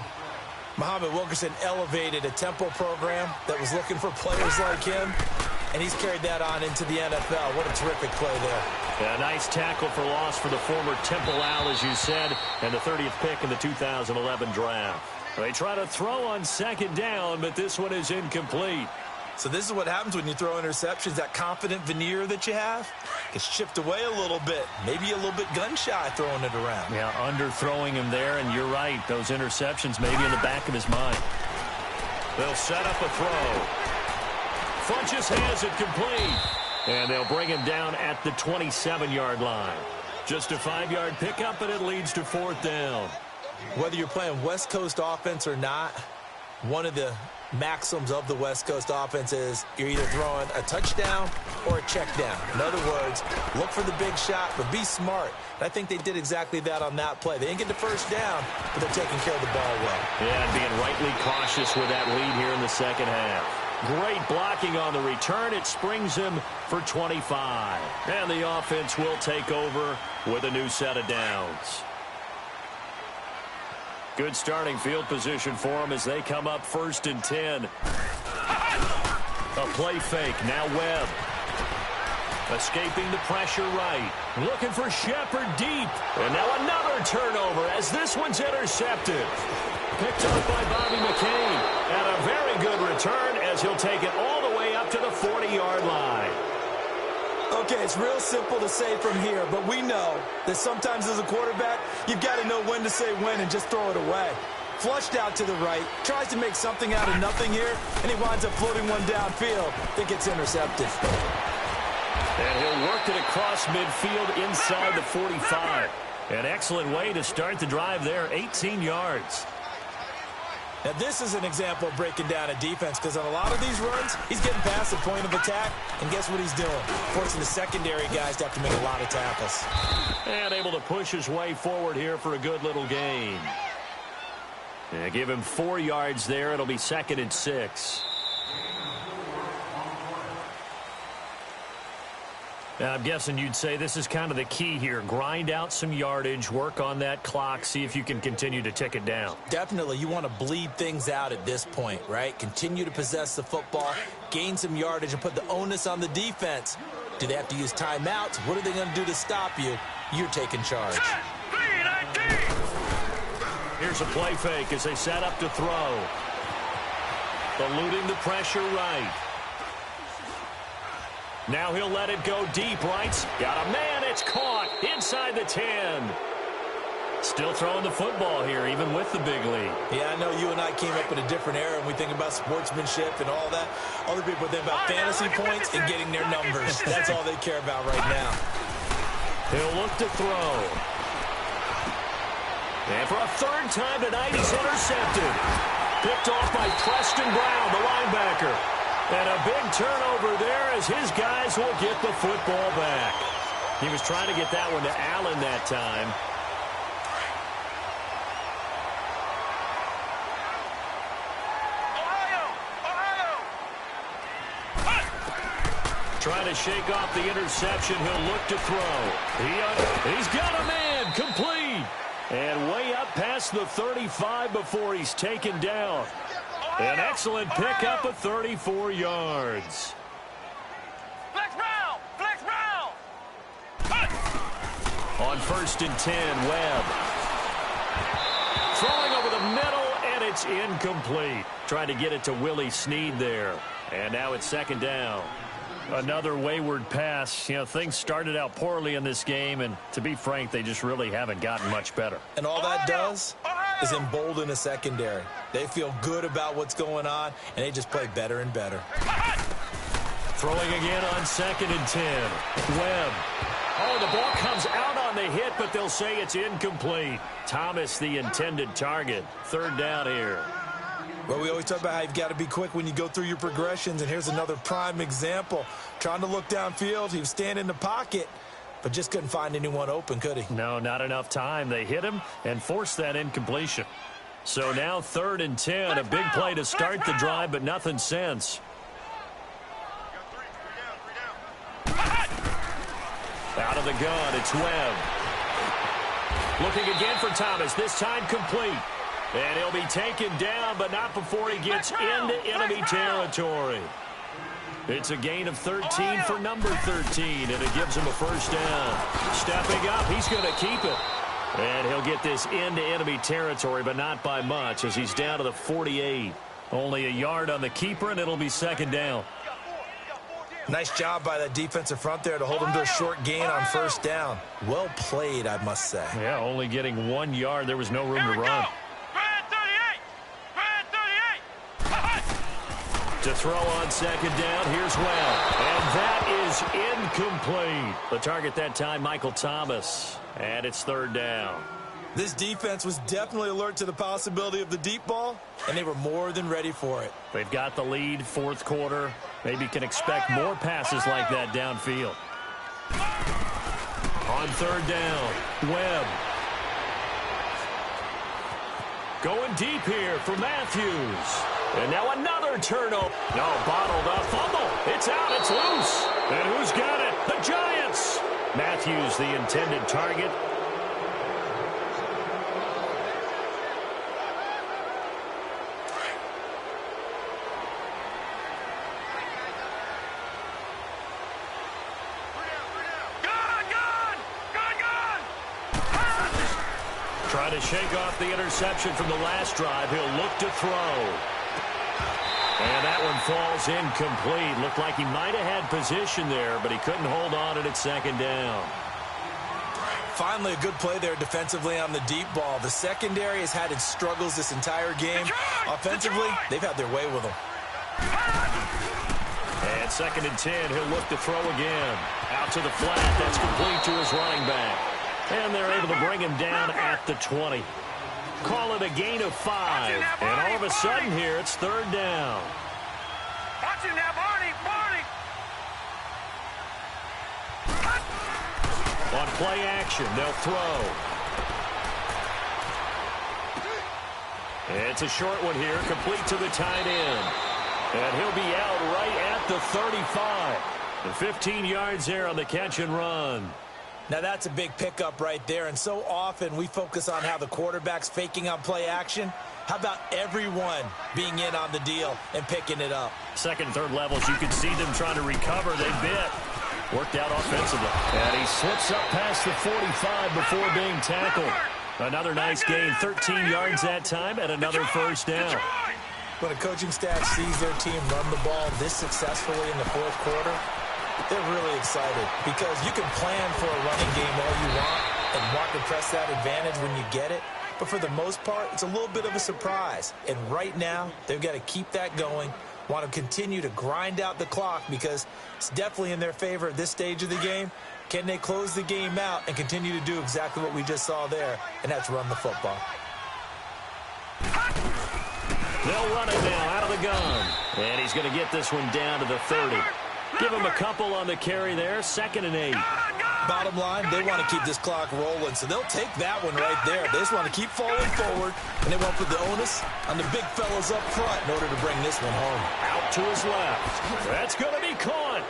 Muhammad Wilkerson elevated a tempo program that was looking for players like him, and he's carried that on into the NFL. What a terrific play there. Yeah, nice tackle for loss for the former Temple Owl, as you said, and the 30th pick in the 2011 draft. They try to throw on 2nd down, but this one is incomplete. So this is what happens when you throw interceptions. That confident veneer that you have gets chipped away a little bit. Maybe a little bit gun-shy throwing it around. Yeah, underthrowing him there, and you're right. Those interceptions maybe in the back of his mind. They'll set up a throw. Funches has it complete. And they'll bring him down at the 27-yard line. Just a 5-yard pickup, and it leads to 4th down. Whether you're playing West Coast offense or not, one of the maxims of the West Coast offense is you're either throwing a touchdown or a check down. In other words, look for the big shot, but be smart. And I think they did exactly that on that play. They didn't get the 1st down, but they're taking care of the ball well. Yeah, and being rightly cautious with that lead here in the 2nd half. Great blocking on the return. It springs him for 25. And the offense will take over with a new set of downs. Good starting field position for them as they come up 1st and 10. A play fake. Now Webb. Escaping the pressure right. Looking for Shepard deep. And now another turnover as this one's intercepted. Picked up by Bobby McCain. And a very good return as he'll take it all the way up to the 40-yard line. Okay, it's real simple to say from here, but we know that sometimes as a quarterback, you've got to know when to say when and just throw it away. Flushed out to the right, tries to make something out of nothing here, and he winds up floating one downfield that gets intercepted. And he'll work it across midfield inside the 45. An excellent way to start the drive there, 18 yards. Now, this is an example of breaking down a defense because on a lot of these runs, he's getting past the point of attack, and guess what he's doing? Forcing the secondary guys to have to make a lot of tackles. And able to push his way forward here for a good little gain. And give him 4 yards there. It'll be 2nd and 6. Now, I'm guessing you'd say this is kind of the key here. Grind out some yardage, work on that clock, see if you can continue to tick it down. Definitely. You want to bleed things out at this point, right? Continue to possess the football, gain some yardage, and put the onus on the defense. Do they have to use timeouts? What are they going to do to stop you? You're taking charge. Here's a play fake as they set up to throw. Eluding the pressure right. Now he'll let it go deep, right? Got a man, it's caught inside the 10. Still throwing the football here, even with the big lead. Yeah, I know you and I came up in a different era, and we think about sportsmanship and all that. Other people think about fantasy points and getting their numbers. That's all they care about right now. He'll look to throw. And for a third time tonight, he's intercepted. Picked off by Preston Brown, the linebacker. And a big turnover there as his guys will get the football back. He was trying to get that one to Allen that time. Trying to shake off the interception. He'll look to throw. He's got a man. Complete. And way up past the 35 before he's taken down. An excellent pickup of 34 yards. Flex round! Flex round! On 1st and 10, Webb. Throwing over the middle, and it's incomplete. Trying to get it to Willie Snead there. And now it's 2nd down. Another wayward pass. You know, things started out poorly in this game, and to be frank, they just really haven't gotten much better. And all that does is embolden a secondary. They feel good about what's going on, and they just play better and better. Throwing again on 2nd and 10. Webb. Oh, the ball comes out on the hit, but they'll say it's incomplete. Thomas, the intended target. 3rd down here. Well, we always talk about how you've got to be quick when you go through your progressions, and here's another prime example. Trying to look downfield, he was standing in the pocket, but just couldn't find anyone open, could he? No, not enough time. They hit him and forced that incompletion. So now 3rd and 10, a big play to start the drive, but nothing since. Out of the gun, it's Webb. Looking again for Thomas, this time complete. And he'll be taken down, but not before he gets into enemy territory. It's a gain of 13 for number 13, and it gives him a 1st down. Stepping up, he's going to keep it. And he'll get this into enemy territory, but not by much, as he's down to the 48. Only a yard on the keeper, and it'll be 2nd down. Nice job by that defensive front there to hold him to a short gain on 1st down. Well played, I must say. Yeah, only getting 1 yard. There was no room to run. To throw on 2nd down, here's Webb. And that is incomplete. The target that time, Michael Thomas. And it's 3rd down. This defense was definitely alert to the possibility of the deep ball, and they were more than ready for it. They've got the lead, 4th quarter. Maybe can expect more passes like that downfield. On 3rd down, Webb. Going deep here for Matthews. And now another turnover. No, bottled up. Fumble. It's out. It's loose. And who's got it? The Giants. Matthews, the intended target. Trying to shake off the interception from the last drive. He'll look to throw. And that one falls incomplete. Looked like he might have had position there, but he couldn't hold on at second down. Finally, a good play there defensively on the deep ball. The secondary has had its struggles this entire game. Offensively, they've had their way with them. And 2nd and 10, he'll look to throw again. Out to the flat. That's complete to his running back. And they're able to bring him down at the 20. Call it a gain of 5. And all of a sudden here, it's 3rd down. Watch him now, Barney! On play action, they'll throw. It's a short one here, complete to the tight end. And he'll be out right at the 35. And 15 yards there on the catch and run. Now that's a big pickup right there, and so often we focus on how the quarterback's faking on play action. How about everyone being in on the deal and picking it up? 2nd, 3rd levels, you can see them trying to recover. They bit. Worked out offensively. And he slips up past the 45 before being tackled. Another nice gain, 13 yards that time, and another first down. When a coaching staff sees their team run the ball this successfully in the 4th quarter, they're really excited because you can plan for a running game all you want and want to press that advantage when you get it. But for the most part, it's a little bit of a surprise. And right now, they've got to keep that going, want to continue to grind out the clock because it's definitely in their favor at this stage of the game. Can they close the game out and continue to do exactly what we just saw there, and that's run the football? They'll run it now out of the gun. And he's going to get this one down to the 30. Give him a couple on the carry there, 2nd and 8. Bottom line, they want to keep this clock rolling, so they'll take that one right there. They just want to keep falling forward, and they want to put the onus on the big fellas up front in order to bring this one home. Out to his left. That's going to be caught.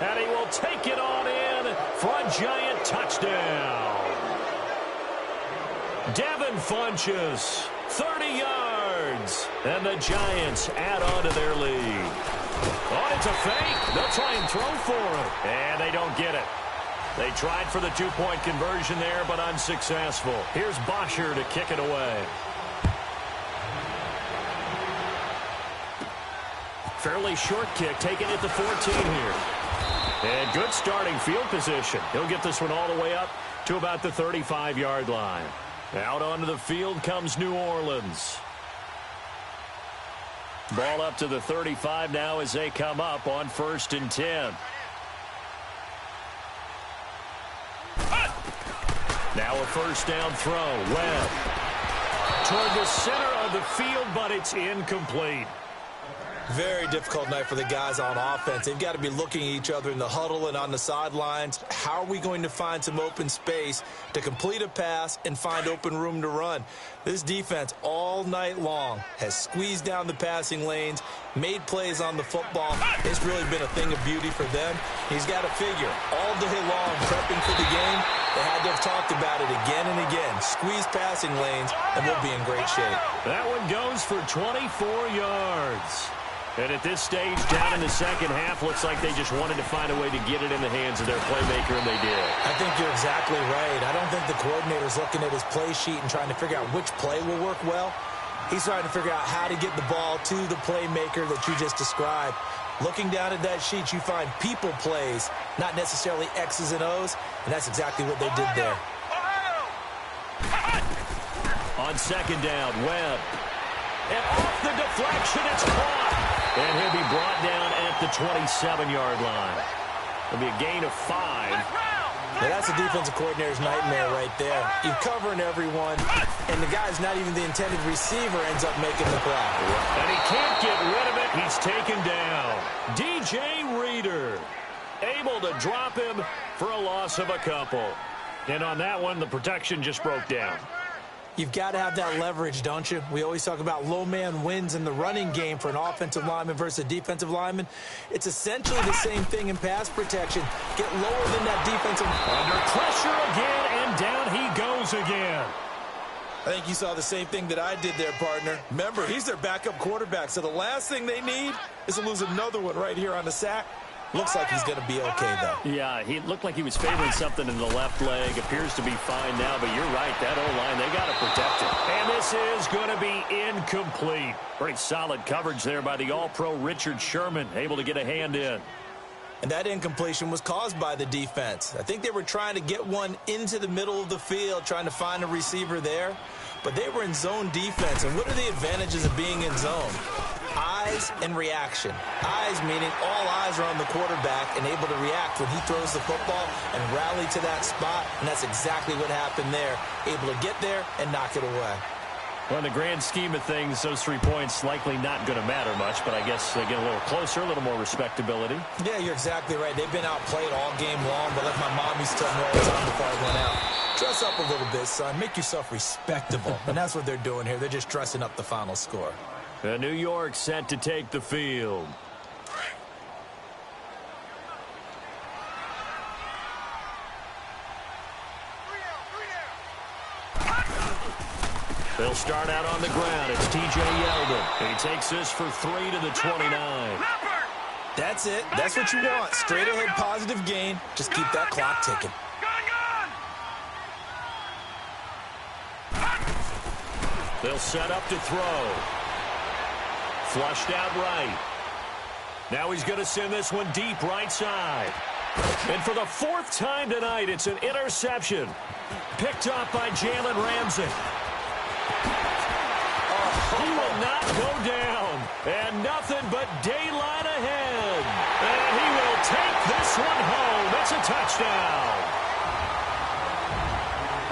And he will take it on in for a giant touchdown. Devin Funchess, 30 yards. And the Giants add on to their lead. Oh, it's a fake. They'll try and throw for it. And they don't get it. They tried for the 2-point conversion there, but unsuccessful. Here's Bosher to kick it away. Fairly short kick, taken at the 14 here. And good starting field position. He'll get this one all the way up to about the 35-yard line. Out onto the field comes New Orleans. Ball up to the 35 now as they come up on 1st and 10. Now a first down throw. Webb toward the center of the field, but it's incomplete. Very difficult night for the guys on offense. They've got to be looking at each other in the huddle and on the sidelines. How are we going to find some open space to complete a pass and find open room to run? This defense all night long has squeezed down the passing lanes, made plays on the football. It's really been a thing of beauty for them. He's got to figure all day long prepping for the game. They had to have talked about it again and again. Squeeze passing lanes, and we'll be in great shape. That one goes for 24 yards. And at this stage, down in the second half, looks like they just wanted to find a way to get it in the hands of their playmaker, and they did. I think you're exactly right. I don't think the coordinator's looking at his play sheet and trying to figure out which play will work well. He's trying to figure out how to get the ball to the playmaker that you just described. Looking down at that sheet, you find people plays, not necessarily X's and O's, and that's exactly what they did there. On 2nd down, Webb. And off the deflection, it's caught. And he'll be brought down at the 27-yard line. It'll be a gain of 5. Now that's a defensive coordinator's nightmare right there. You're covering everyone, and the guy's not even the intended receiver ends up making the play. And he can't get rid of it. He's taken down. DJ Reader able to drop him for a loss of a couple. And on that one, the protection just broke down. You've got to have that leverage, don't you? We always talk about low man wins in the running game for an offensive lineman versus a defensive lineman. It's essentially the same thing in pass protection. Get lower than that defensive. Under pressure again, and down he goes again. I think you saw the same thing that I did there, partner. Remember, he's their backup quarterback, so the last thing they need is to lose another one right here on the sack. Looks like he's going to be okay, though. Yeah, he looked like he was favoring something in the left leg. Appears to be fine now, but you're right. That O-line, they got to protect it. And this is going to be incomplete. Pretty solid coverage there by the All-Pro Richard Sherman, able to get a hand in. And that incompletion was caused by the defense. I think they were trying to get one into the middle of the field, trying to find a receiver there. But they were in zone defense. And what are the advantages of being in zone? Eyes and reaction. Eyes meaning all eyes are on the quarterback and able to react when he throws the football and rally to that spot. And that's exactly what happened there. Able to get there and knock it away. Well, in the grand scheme of things, those 3 points likely not going to matter much, but I guess they get a little closer, a little more respectability. Yeah, you're exactly right. They've been outplayed all game long, but like my mom used to tell me all the time before I went out, dress up a little bit, son. Make yourself respectable. And that's what they're doing here. They're just dressing up the final score. New York set to take the field. They'll start out on the ground. It's T.J. Yeldon. He takes this for 3 to the 29. That's it. That's what you want. Straight ahead positive gain. Just keep that clock ticking. They'll set up to throw. Flushed out right. Now he's going to send this one deep right side. And for the 4th time tonight, it's an interception. Picked up by Jalen Ramsey. He will not go down. And nothing but daylight ahead. And he will take this one home. It's a touchdown.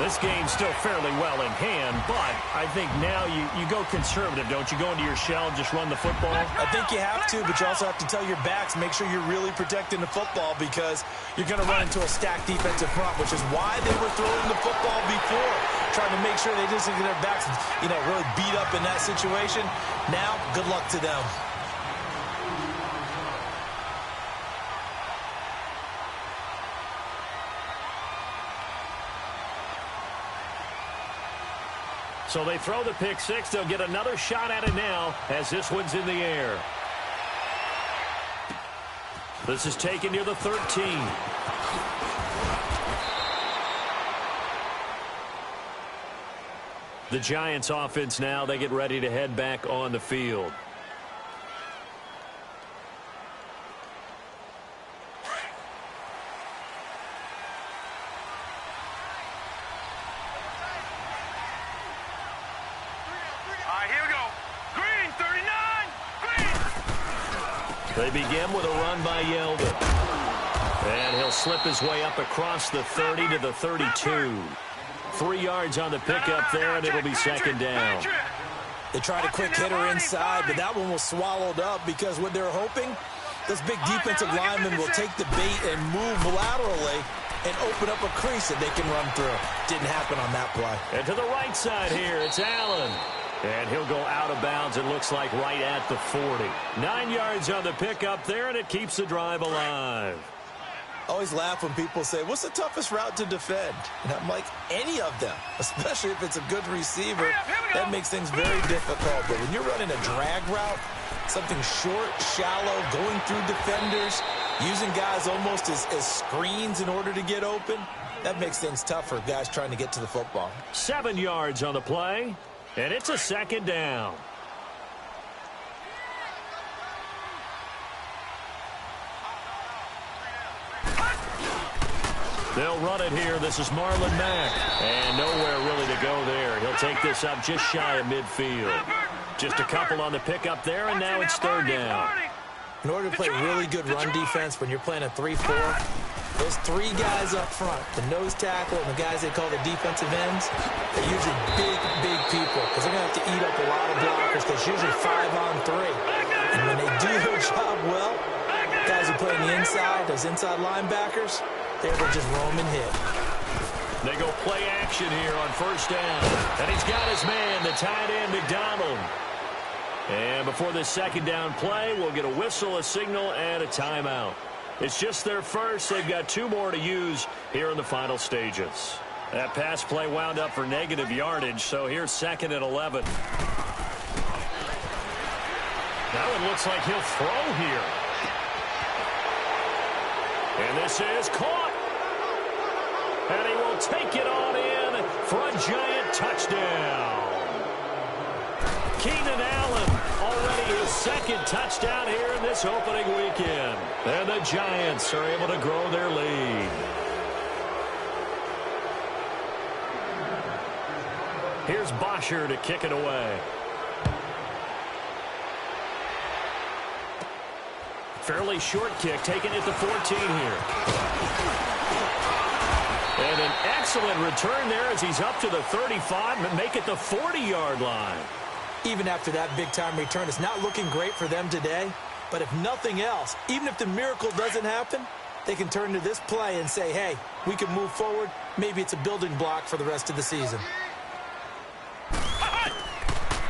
This game's still fairly well in hand, but I think now you go conservative, don't you? Go into your shell and just run the football? I think you have to, but you also have to tell your backs, make sure you're really protecting the football because you're going to run into a stacked defensive front, which is why they were throwing the football before, trying to make sure they didn't get their backs, really beat up in that situation. Now, good luck to them. So they throw the pick six. They'll get another shot at it now as this one's in the air. This is taken near the 13. The Giants offense now, they get ready to head back on the field. They begin with a run by Yeldon. And he'll slip his way up across the 30 to the 32. 3 yards on the pickup there, and it'll be second down. They tried a quick hitter inside, but that one was swallowed up because what they're hoping, this big defensive lineman will take the bait and move laterally and open up a crease that they can run through. Didn't happen on that play. And to the right side here, it's Allen. And he'll go out of bounds, it looks like, right at the 40. 9 yards on the pickup there, and it keeps the drive alive. I always laugh when people say, what's the toughest route to defend? And I'm like, any of them, especially if it's a good receiver. That makes things very difficult. But when you're running a drag route, something short, shallow, going through defenders, using guys almost as screens in order to get open, that makes things tough for guys trying to get to the football. 7 yards on the play. And it's a second down. They'll run it here. This is Marlon Mack. And nowhere really to go there. He'll take this up just shy of midfield. Just a couple on the pickup there, and now it's third down. In order to play really good run defense when you're playing a 3-4, those 3 guys up front, the nose tackle and the guys they call the defensive ends, they're usually big people because they're going to have to eat up a lot of blockers because it's usually 5-on-3. And when they do their job well, guys who play on the inside, those inside linebackers, they're able to just roam and hit. They go play action here on first down. And he's got his man, the tight end, McDonald. And before this second down play, we'll get a whistle, a signal, and a timeout. It's just their first. They've got 2 more to use here in the final stages. That pass play wound up for negative yardage, so here's second and 11. That one looks like he'll throw here. And this is caught. And he will take it on in for a giant touchdown. Keenan Allen, already his second touchdown here in this opening weekend. And the Giants are able to grow their lead. Here's Bosher to kick it away. Fairly short kick, taken at the 14 here. And an excellent return there as he's up to the 35 and make it the 40-yard line. Even after that big-time return, it's not looking great for them today. But if nothing else, even if the miracle doesn't happen, they can turn to this play and say, hey, we can move forward. Maybe it's a building block for the rest of the season.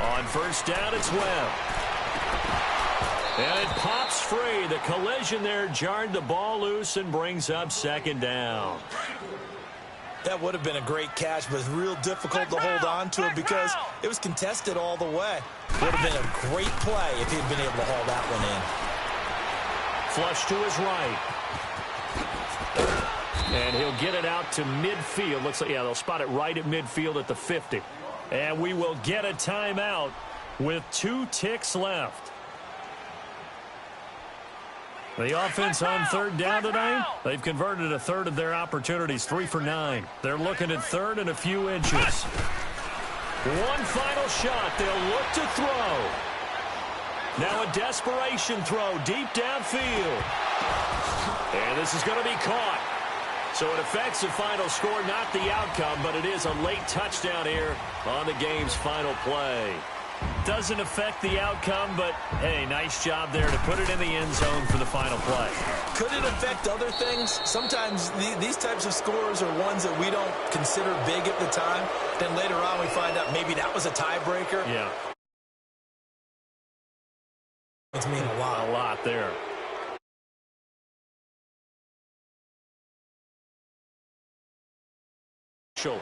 On first down, it's Webb. And it pops free. The collision there jarred the ball loose and brings up second down. That would have been a great catch, but it's real difficult to hold on to it because it was contested all the way. Would have been a great play if he'd been able to haul that one in. Flush to his right. And he'll get it out to midfield. Looks like, yeah, they'll spot it right at midfield at the 50. And we will get a timeout with 2 ticks left. The offense on third down tonight, they've converted a third of their opportunities, 3 for 9. They're looking at third and a few inches. One final shot. They'll look to throw. Now a desperation throw deep downfield. And this is going to be caught. So it affects the final score, not the outcome, but it is a late touchdown here on the game's final play. Doesn't affect the outcome, but, hey, nice job there to put it in the end zone for the final play. Could it affect other things? Sometimes these types of scores are ones that we don't consider big at the time. Then later on we find out maybe that was a tiebreaker. Yeah. It's mean a lot. A lot there.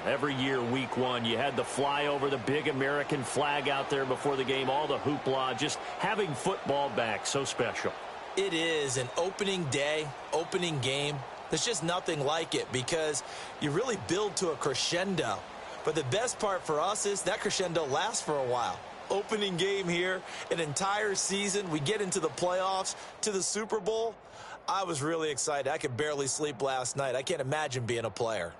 Every year, week 1, you had the flyover, the big American flag out there before the game, all the hoopla, just having football back, so special. It is an opening day, opening game. There's just nothing like it because you really build to a crescendo. But the best part for us is that crescendo lasts for a while. Opening game here, an entire season. We get into the playoffs, to the Super Bowl. I was really excited. I could barely sleep last night. I can't imagine being a player.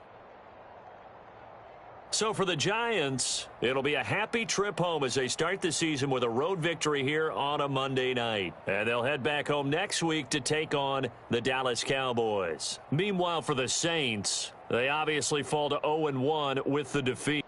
So for the Giants, it'll be a happy trip home as they start the season with a road victory here on a Monday night. And they'll head back home next week to take on the Dallas Cowboys. Meanwhile, for the Saints, they obviously fall to 0-1 with the defeat.